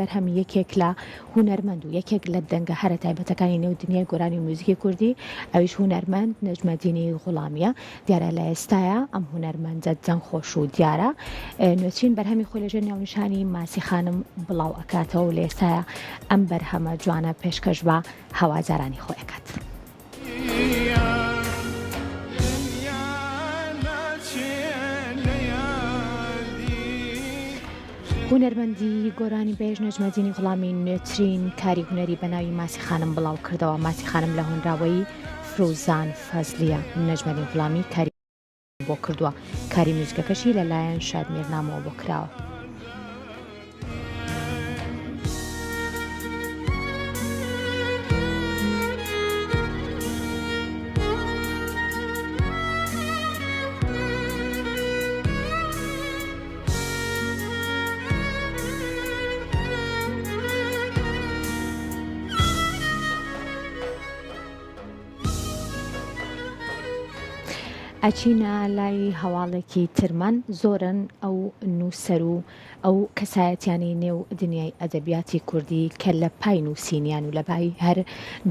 بەرهەمی یەکێک لە هونەرمەند و یەکێک لە دەنگە هەرە تایبەتەکانی نێو دنیای گۆرانی و موزیکی کوردی ئەویش هونەرمەند نەجمەدینی غوڵامیە. دیارە لە ئێستاە ئەم هونەرمەندە جەنگ خۆش و دیارە نوێترین بەرهەمی خۆی لەژێر ناونیشانی ماسی خانم بڵاو ئەکاتەوە و لە ئێستاە ئەم بەرهەمە جوانە پێشکەش بە هەوازارانی خۆی ئەکات. هونەرمەندی گۆرانی بێژ نەجمەدینی غوڵامی نوێترین کاری هونەری بە ناوی ماسی خانم بڵاو کردەوە. ماسی خانم لە هۆنراوەی فرۆزان فەزلیە نەجمەدین غوڵامی کاری بۆ کردووە. کاری موزیکەکەشی لەلایەن شادمێرنامەوە بۆ کراوە. ئەچینە لای هەواڵێکی ترمان زۆرن ئەو نووسەر و ئەو کەسایەتیانی نێو دنیای ئەدەبیاتی کوردی کە لە پای نووسینیان و لە پای هەر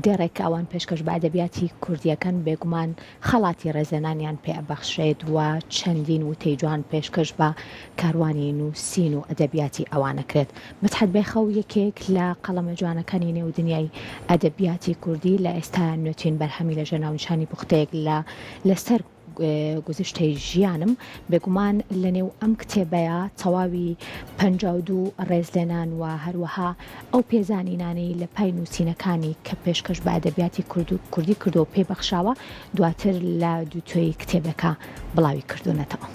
دێڕێک ئەوان پێشکەش بە ئەدەبیاتی کوردیەکەن بێگومان خەڵاتی ڕێزێنانیان پێ ئەبەخشێت و چەندین وتەی جوان پێشکەش بە کاروانی نووسین و ئەدەبیاتی ئەوانەکرێت. مدحەت بێخەو یەکێک لە قەڵەمە جوانەکانی نێو دنیای ئەدەبیاتی کوردی لە ئێستا نوێترین بەرهەمی لەژێر ناونیشانی پوختەیەک لەسەر گزشتەی ژیانم بێگومان لە نێو ئەم کتێبەیە تەواوی 52 ڕێزلێنان و هەروەها ئەو پێزانینانەی لە پای نووسینەکانی کە پێشکەش بە ئەدەبیاتی کوردی کردو و پێبەخشاوە دواتر لە دووتۆی کتێبەکە بڵاوی کردوونەتەوە.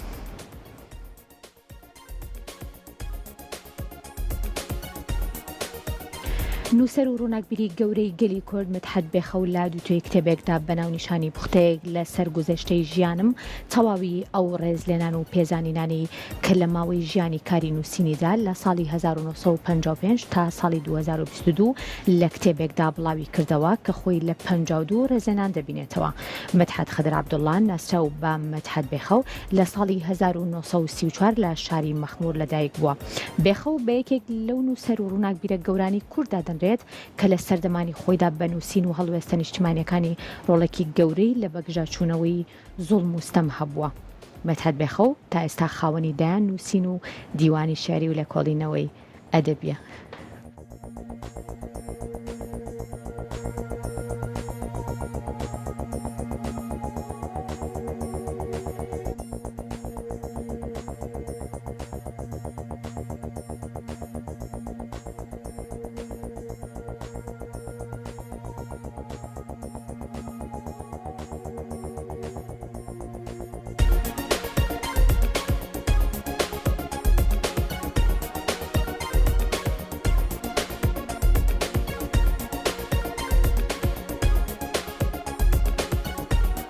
نووسەر و ڕووناکبیری گەورەی گەلی کورد مدحەت بێخەو لە دووتۆی کتێبێکدا بەناونیشانی پوختەیەک لە سەرگوزەشتەی ژیانم تەواوی ئەو ڕێزلێنان و پێزانینانی کە لە ماوەی ژیانی کاری نووسینیدا لە ساڵی 1955 تا ساڵی 2022 لە کتێبێکدا بڵاوی کردەوە کە خۆی لە 52 ڕێزێنان دەبینێتەوە. مدحەت خەدر عەبدوڵڵا ناسرا و بە مدحەت بێخەو لە ساڵی 1934 لە شاری مەخموور لەدایک بووە. بێخەو بە یەکێک لەو نووسەر و ڕووناکبیرە گەورانی کووردا دەنرێت کە لە سەردەمانی خۆیدا بە نووسین و هەڵوێستە نیشتیمانیەکانی ڕۆڵێکی گەورەی لە بەگژاچوونەوەی زوڵم و ستەم هەبووە. مدحەت بێخەو تا ئێستا خاوەنی دایان نووسین و دیوانی شێعری و لە کۆڵینەوەی ئەدەبیە.